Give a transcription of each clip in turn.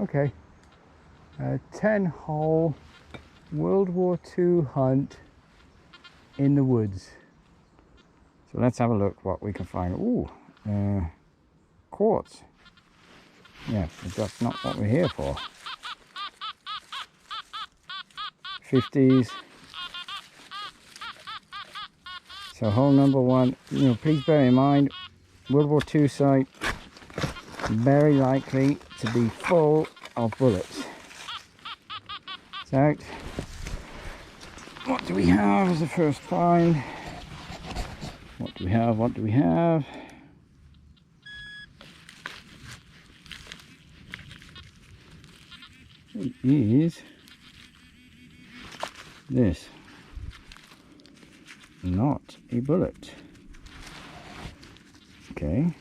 Okay. 10-hole World War II hunt in the woods. So let's have a look what we can find. Ooh, quartz. Yeah, but that's not what we're here for. 50s. So hole number one, please bear in mind, World War II site, very likely to be full of bullets. So, what do we have as the first find? What do we have? What do we have? It is this. Not a bullet. Okay.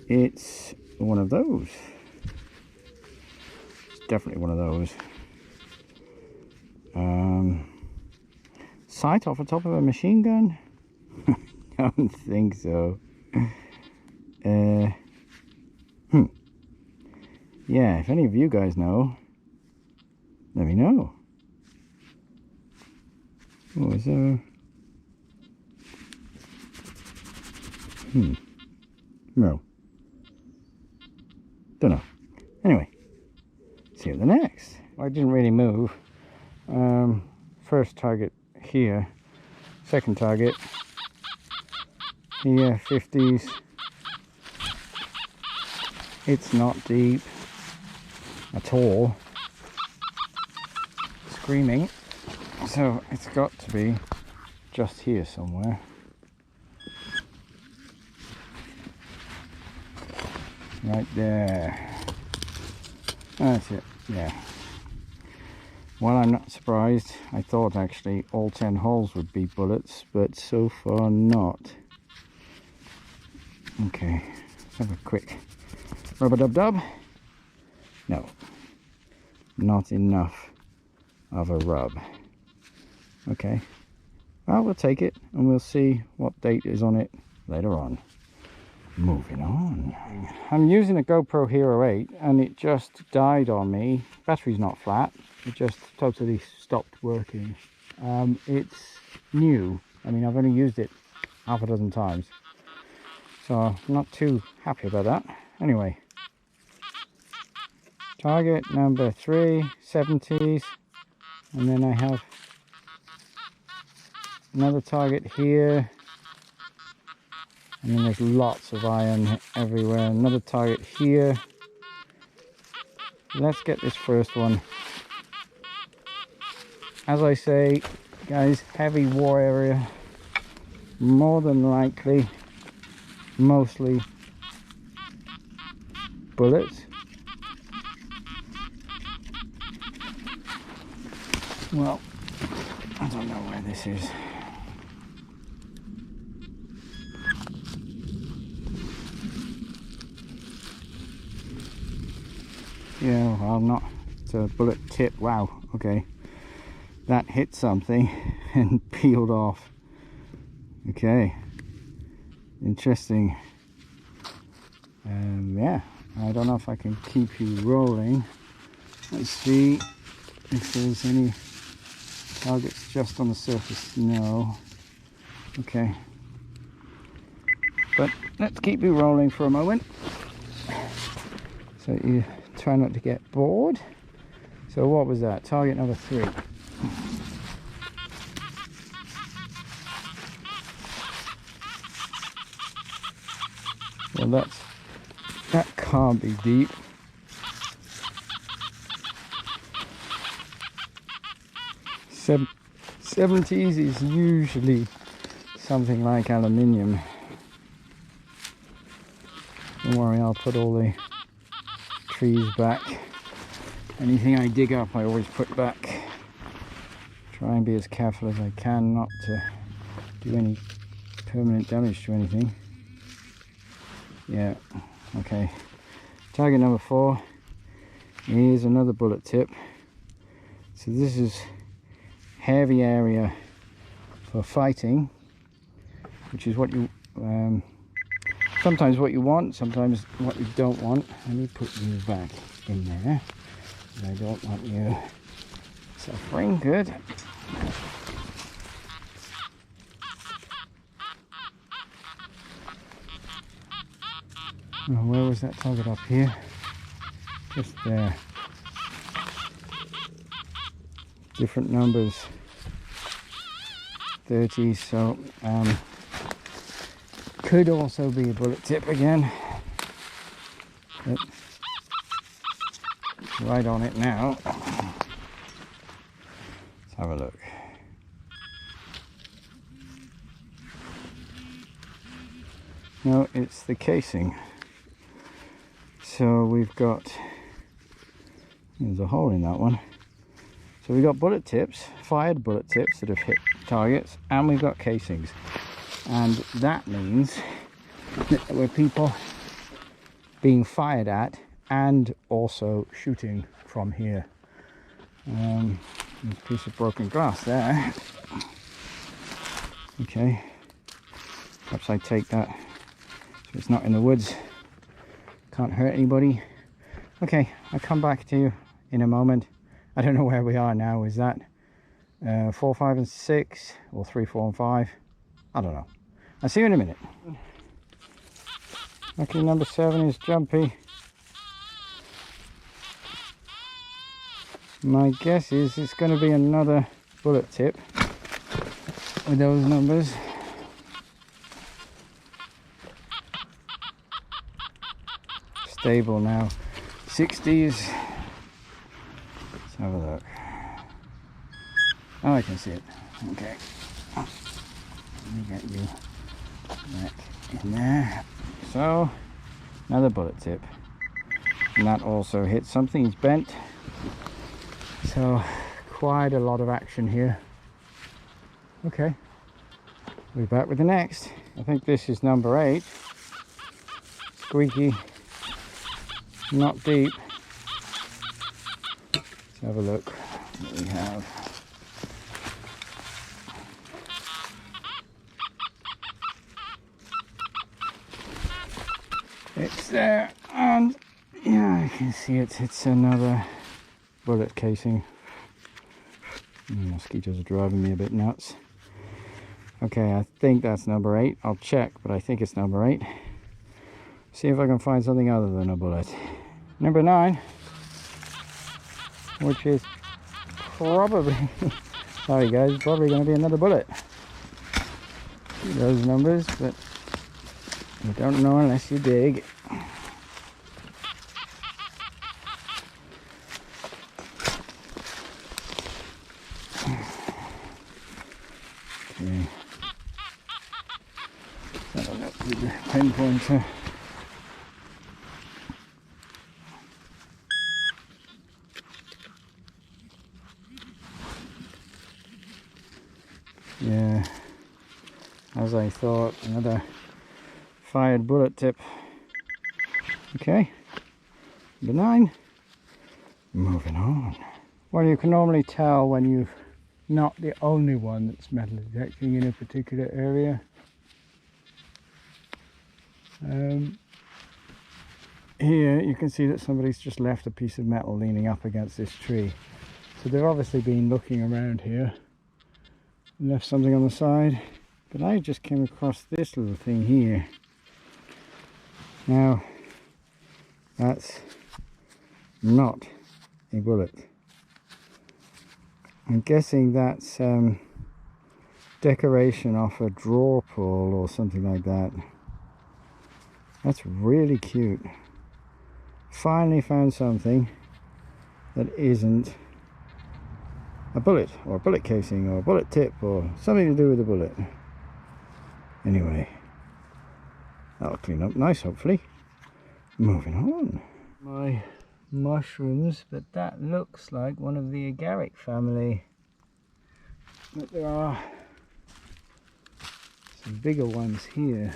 It's one of those. It's definitely one of those. Sight off the top of a machine gun? I don't think so. Yeah, if any of you guys know, let me know. Oh, is there? No. Don't know. Anyway, see you at the next. I didn't really move. First target here. Second target here, 50s. It's not deep at all. Screaming. So it's got to be just here somewhere. Right there. That's it. Yeah. Well, I'm not surprised. I thought actually all 10 holes would be bullets, but so far not. Okay, let's have a quick rub-a-dub-dub. No, not enough of a rub. Okay, well, we'll take it and we'll see what date is on it later on. Moving on. I'm using a GoPro Hero 8 and it just died on me. Battery's not flat, it just totally stopped working. It's new. I mean, I've only used it half a dozen times, so I'm not too happy about that. Anyway, target number 3, 70s, and then I have another target here, and then there's lots of iron everywhere. Another target here. Let's get this first one. As I say, guys, heavy war area, more than likely mostly bullets. Well, I don't know where this is. Yeah, well, not. It's a bullet tip. Wow, okay. That hit something and peeled off. Okay. Interesting. Yeah, I don't know if I can keep you rolling. Let's see if there's any targets just on the surface. No. Okay. But let's keep you rolling for a moment. So you try not to get bored. So what was that? Target number 3. Well, that can't be deep. Seven 70s is usually something like aluminium. Don't worry, I'll put all the trees back. Anything I dig up I always put back. Try and be as careful as I can not to do any permanent damage to anything. Yeah, okay. Target number 4 is another bullet tip. So this is heavy area for fighting, which is what you Sometimes what you want, sometimes what you don't want. Let me put you back in there. I don't want you suffering. Good. Oh, where was that target? Up here? Just there. Different numbers. 30, so could also be a bullet tip again. But right on it now. Let's have a look. No, it's the casing. So we've got, there's a hole in that one. So we've got bullet tips, fired bullet tips that have hit targets, and we've got casings. And that means that there were people being fired at and also shooting from here. There's a piece of broken glass there. Okay, perhaps I take that so it's not in the woods. Can't hurt anybody. Okay, I'll come back to you in a moment. I don't know where we are now. Is that 4, 5 and 6 or 3, 4 and 5? I don't know. I'll see you in a minute. Lucky number 7 is jumpy. My guess is it's going to be another bullet tip with those numbers. Stable now. 60s. Let's have a look. Oh, I can see it. Okay. Let me get you back in there. So, another bullet tip. And that also hit something. He's bent. So, quite a lot of action here. Okay. We'll be back with the next. I think this is number 8. Squeaky. Not deep. Let's have a look what we have. It's there, and yeah, I can see it. It's another bullet casing. Mosquitoes are driving me a bit nuts. Okay, I think that's number 8. I'll check, but I think it's number 8. See if I can find something other than a bullet. Number 9, which is probably, sorry guys, probably going to be another bullet. Those numbers, but you don't know unless you dig. Okay. Have a look with the pinpointer. Yeah, as I thought, another fired bullet tip. Okay, number 9, moving on. Well, you can normally tell when you're not the only one that's metal detecting in a particular area. Here you can see that somebody's just left a piece of metal leaning up against this tree. So they've obviously been looking around here. Left something on the side, but I just came across this little thing here. Now that's not a bullet. I'm guessing that's decoration off a draw pull or something like that. That's really cute. Finally found something that isn't a bullet or a bullet casing or a bullet tip or something to do with a bullet. Anyway, that'll clean up nice, hopefully. Moving on. My mushrooms, but that looks like one of the agaric family. But there are some bigger ones here,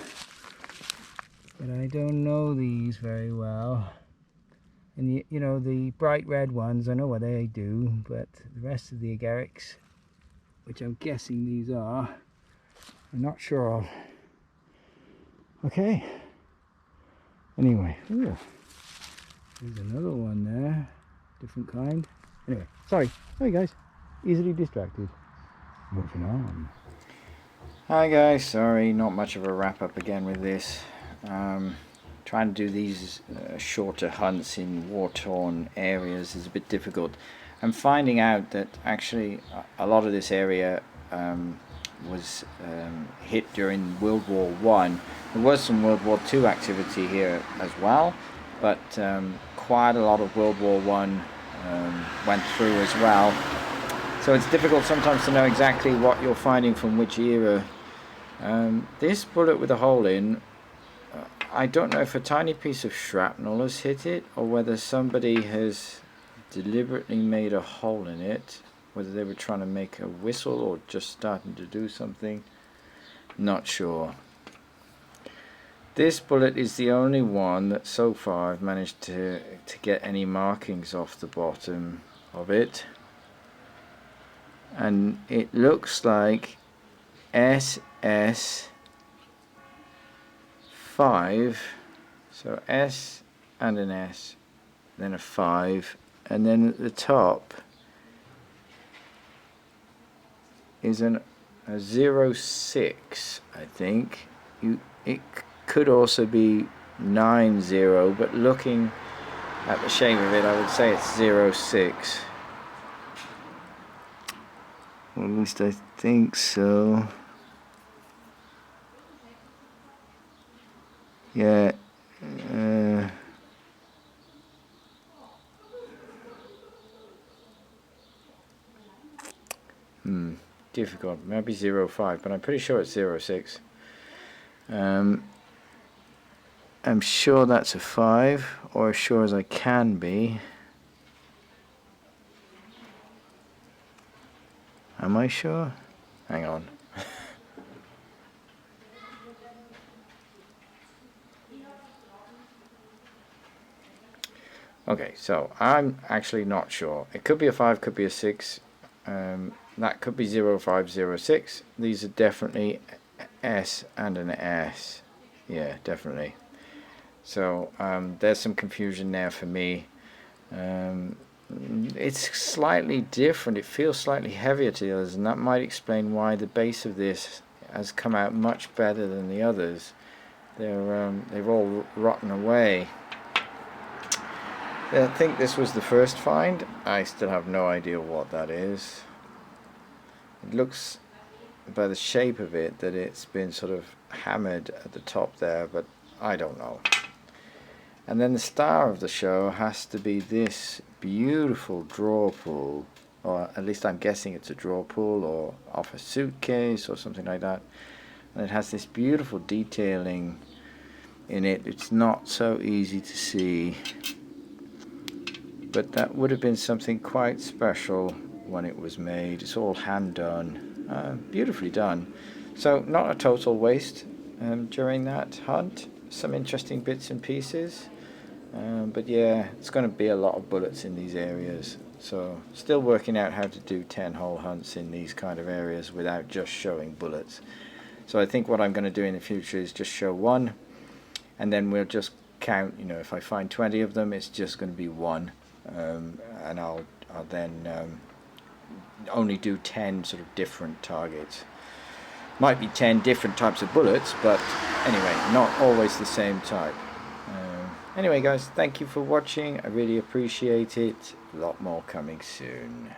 but I don't know these very well. And you know, the bright red ones, I know what they do, but the rest of the agarics, which I'm guessing these are, I'm not sure of. Okay, Anyway, ooh, there's another one there, different kind. Anyway, sorry guys, easily distracted. Moving on. Hi guys, sorry, not much of a wrap up again with this. Trying to do these shorter hunts in war-torn areas is a bit difficult. I'm finding out that actually a lot of this area was hit during World War I. There was some World War II activity here as well, but quite a lot of World War I went through as well. So it's difficult sometimes to know exactly what you're finding from which era. This bullet with a hole in, I don't know if a tiny piece of shrapnel has hit it or whether somebody has deliberately made a hole in it, whether they were trying to make a whistle or just starting to do something. Not sure. This bullet is the only one that so far I've managed to get any markings off the bottom of it. And it looks like SS5, so S and an S, then a 5, and then at the top is a 06, I think. It could also be 90, but looking at the shape of it, I would say it's 06. Or at least I think so. Yeah. Difficult. Maybe 05, but I'm pretty sure it's 06. I'm sure that's a 5, or as sure as I can be. Am I sure? Hang on. Okay, so I'm actually not sure. It could be a 5, could be a 6. That could be 0506. These are definitely S and an S. Yeah, definitely. So there's some confusion there for me. It's slightly different. It feels slightly heavier to the others, and that might explain why the base of this has come out much better than the others. They've all rotten away. I think this was the first find. I still have no idea what that is. It looks, by the shape of it, that it's been sort of hammered at the top there, but I don't know. And then the star of the show has to be this beautiful draw pull, or at least I'm guessing it's a draw pull or off a suitcase or something like that. And it has this beautiful detailing in it. It's not so easy to see, but that would have been something quite special when it was made. It's all hand done, beautifully done. So not a total waste during that hunt. Some interesting bits and pieces, but yeah, it's going to be a lot of bullets in these areas. So still working out how to do 10-hole hunts in these kind of areas without just showing bullets. So I think what I'm going to do in the future is just show one, and then we'll just count. You know, if I find 20 of them, it's just going to be one, and I'll then only do 10 sort of different targets. Might be 10 different types of bullets, but anyway, not always the same type. Anyway guys, thank you for watching. I really appreciate it. A lot more coming soon.